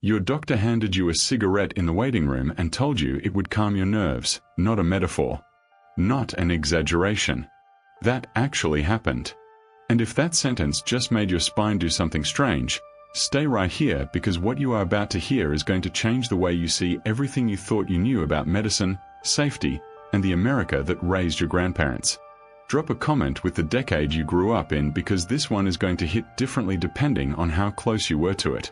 Your doctor handed you a cigarette in the waiting room and told you it would calm your nerves, not a metaphor. Not an exaggeration. That actually happened. And if that sentence just made your spine do something strange, stay right here, because what you are about to hear is going to change the way you see everything you thought you knew about medicine, safety, and the America that raised your grandparents. Drop a comment with the decade you grew up in, because this one is going to hit differently depending on how close you were to it.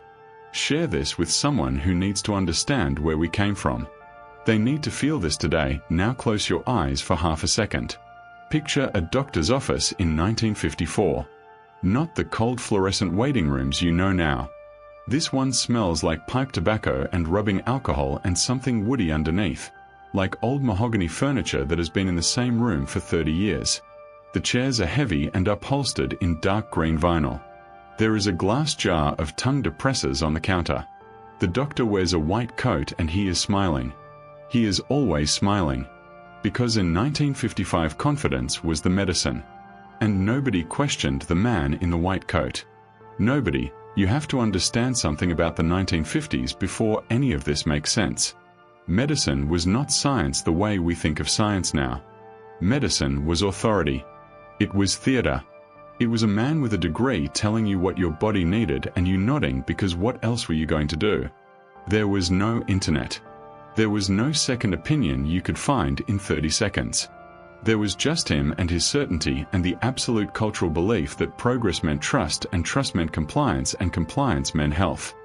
Share this with someone who needs to understand where we came from. They need to feel this today. Now close your eyes for half a second. Picture a doctor's office in 1954. Not the cold fluorescent waiting rooms you know now. This one smells like pipe tobacco and rubbing alcohol and something woody underneath, like old mahogany furniture that has been in the same room for 30 years. The chairs are heavy and upholstered in dark green vinyl. There is a glass jar of tongue depressors on the counter. The doctor wears a white coat and he is smiling. He is always smiling. Because in 1955 confidence was the medicine. And nobody questioned the man in the white coat. Nobody. You have to understand something about the 1950s before any of this makes sense. Medicine was not science the way we think of science now. Medicine was authority. It was theater. It was a man with a degree telling you what your body needed and you nodding, because what else were you going to do? There was no internet. There was no second opinion you could find in 30 seconds. There was just him and his certainty and the absolute cultural belief that progress meant trust and trust meant compliance and compliance meant health.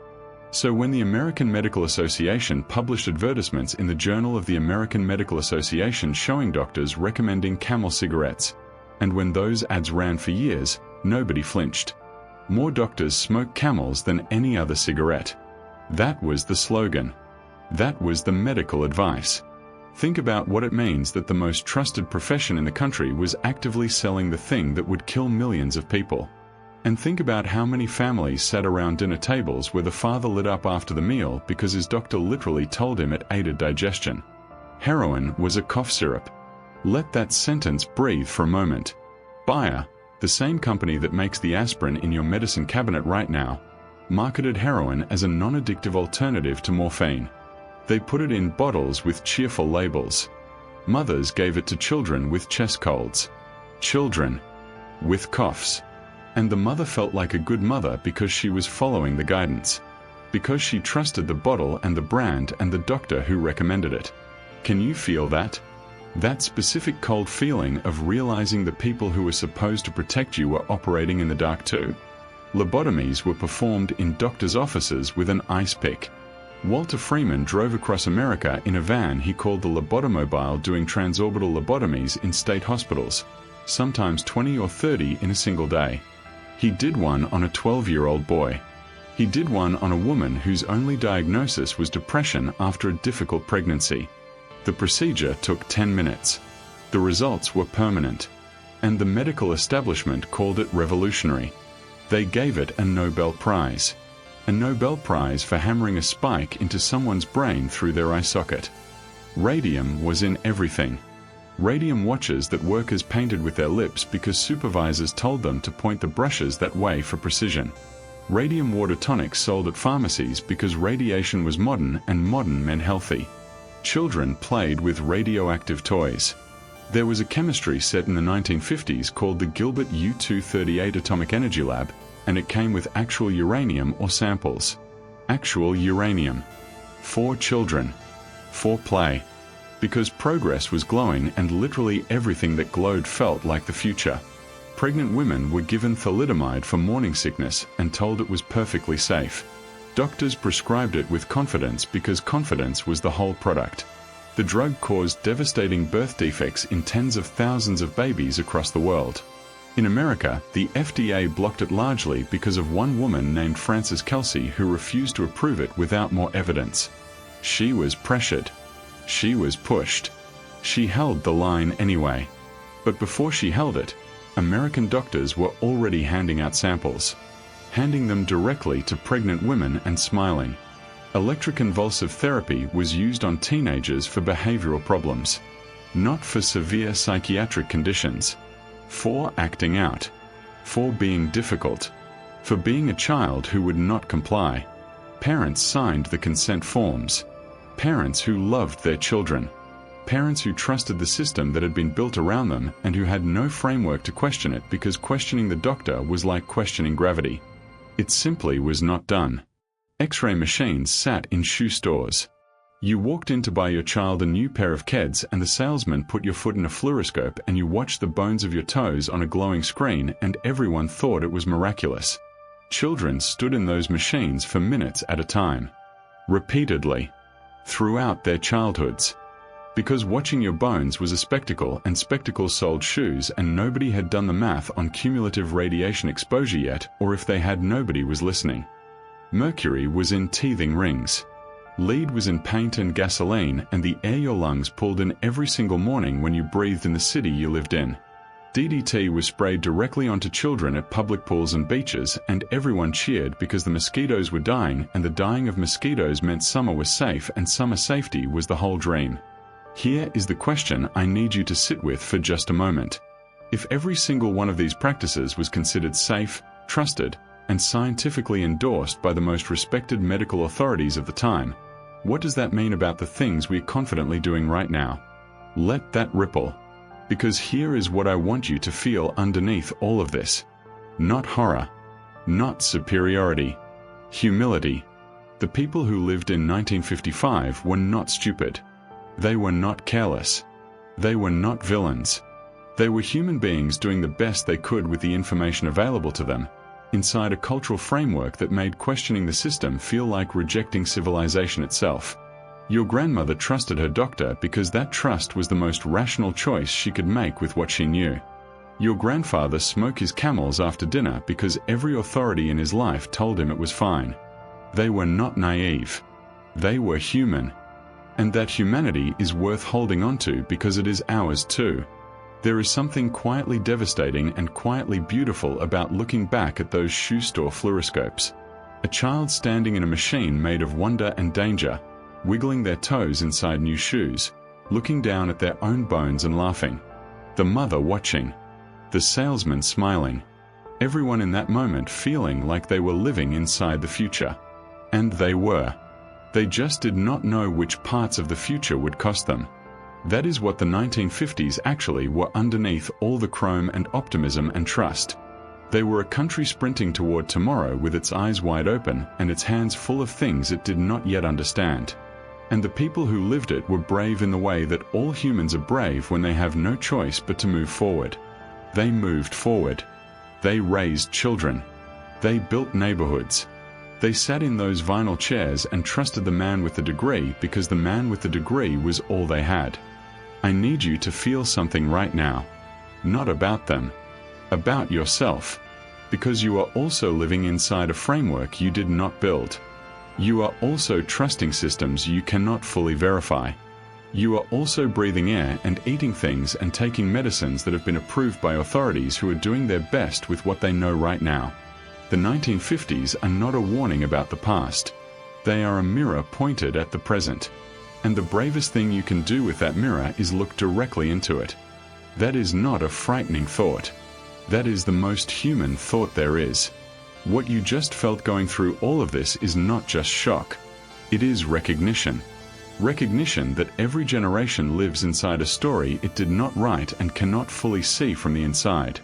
So when the American Medical Association published advertisements in the Journal of the American Medical Association showing doctors recommending Camel cigarettes, and when those ads ran for years, nobody flinched. More doctors smoke Camels than any other cigarette. That was the slogan. That was the medical advice. Think about what it means that the most trusted profession in the country was actively selling the thing that would kill millions of people. And think about how many families sat around dinner tables where the father lit up after the meal because his doctor literally told him it aided digestion. Heroin was a cough syrup. Let that sentence breathe for a moment. Bayer, the same company that makes the aspirin in your medicine cabinet right now, marketed heroin as a non-addictive alternative to morphine. They put it in bottles with cheerful labels. Mothers gave it to children with chest colds. Children with coughs. And the mother felt like a good mother because she was following the guidance. Because she trusted the bottle and the brand and the doctor who recommended it. Can you feel that? That specific cold feeling of realizing the people who were supposed to protect you were operating in the dark too. Lobotomies were performed in doctors' offices with an ice pick. Walter Freeman drove across America in a van he called the lobotomobile, doing transorbital lobotomies in state hospitals, sometimes 20 or 30 in a single day. He did one on a 12-year-old boy. He did one on a woman whose only diagnosis was depression after a difficult pregnancy. The procedure took 10 minutes. The results were permanent. And the medical establishment called it revolutionary. They gave it a Nobel Prize. A Nobel Prize for hammering a spike into someone's brain through their eye socket. Radium was in everything. Radium watches that workers painted with their lips because supervisors told them to point the brushes that way for precision. Radium water tonics sold at pharmacies because radiation was modern and modern meant healthy. Children played with radioactive toys. There was a chemistry set in the 1950s called the Gilbert U-238 Atomic Energy Lab, and it came with actual uranium or samples. Actual uranium. For children. For play. Because progress was glowing and literally everything that glowed felt like the future. Pregnant women were given thalidomide for morning sickness and told it was perfectly safe. Doctors prescribed it with confidence because confidence was the whole product. The drug caused devastating birth defects in tens of thousands of babies across the world. In America, the FDA blocked it largely because of one woman named Frances Kelsey who refused to approve it without more evidence. She was pressured. She was pushed. She held the line anyway. But before she held it, American doctors were already handing out samples. Handing them directly to pregnant women and smiling. Electroconvulsive therapy was used on teenagers for behavioral problems. Not for severe psychiatric conditions. For acting out. For being difficult. For being a child who would not comply. Parents signed the consent forms. Parents who loved their children. Parents who trusted the system that had been built around them and who had no framework to question it because questioning the doctor was like questioning gravity. It simply was not done. X-ray machines sat in shoe stores. You walked in to buy your child a new pair of Keds and the salesman put your foot in a fluoroscope and you watched the bones of your toes on a glowing screen and everyone thought it was miraculous. Children stood in those machines for minutes at a time. Repeatedly. Throughout their childhoods. Because watching your bones was a spectacle and spectacles sold shoes and nobody had done the math on cumulative radiation exposure yet, or if they had, nobody was listening. Mercury was in teething rings. Lead was in paint and gasoline and the air your lungs pulled in every single morning when you breathed in the city you lived in. DDT was sprayed directly onto children at public pools and beaches and everyone cheered because the mosquitoes were dying and the dying of mosquitoes meant summer was safe and summer safety was the whole dream. Here is the question I need you to sit with for just a moment. If every single one of these practices was considered safe, trusted, and scientifically endorsed by the most respected medical authorities of the time, what does that mean about the things we're confidently doing right now? Let that ripple. Because here is what I want you to feel underneath all of this. Not horror. Not superiority. Humility. The people who lived in 1955 were not stupid. They were not careless. They were not villains. They were human beings doing the best they could with the information available to them, inside a cultural framework that made questioning the system feel like rejecting civilization itself. Your grandmother trusted her doctor because that trust was the most rational choice she could make with what she knew. Your grandfather smoked his Camels after dinner because every authority in his life told him it was fine. They were not naive. They were human. And that humanity is worth holding onto because it is ours too. There is something quietly devastating and quietly beautiful about looking back at those shoe store fluoroscopes. A child standing in a machine made of wonder and danger, wiggling their toes inside new shoes, looking down at their own bones and laughing. The mother watching. The salesman smiling. Everyone in that moment feeling like they were living inside the future. And they were. They just did not know which parts of the future would cost them. That is what the 1950s actually were underneath all the chrome and optimism and trust. They were a country sprinting toward tomorrow with its eyes wide open and its hands full of things it did not yet understand. And the people who lived it were brave in the way that all humans are brave when they have no choice but to move forward. They moved forward. They raised children. They built neighborhoods. They sat in those vinyl chairs and trusted the man with the degree because the man with the degree was all they had. I need you to feel something right now. Not about them. About yourself. Because you are also living inside a framework you did not build. You are also trusting systems you cannot fully verify. You are also breathing air and eating things and taking medicines that have been approved by authorities who are doing their best with what they know right now. The 1950s are not a warning about the past. They are a mirror pointed at the present. And the bravest thing you can do with that mirror is look directly into it. That is not a frightening thought. That is the most human thought there is. What you just felt going through all of this is not just shock. It is recognition. Recognition that every generation lives inside a story it did not write and cannot fully see from the inside.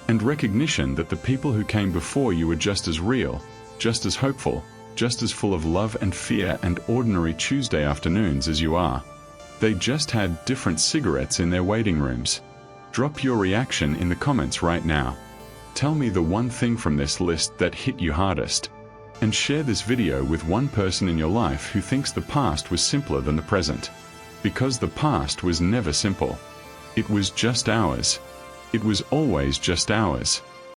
And recognition that the people who came before you were just as real, just as hopeful, just as full of love and fear and ordinary Tuesday afternoons as you are. They just had different cigarettes in their waiting rooms. Drop your reaction in the comments right now. Tell me the one thing from this list that hit you hardest. And share this video with one person in your life who thinks the past was simpler than the present. Because the past was never simple. It was just ours. It was always just ours.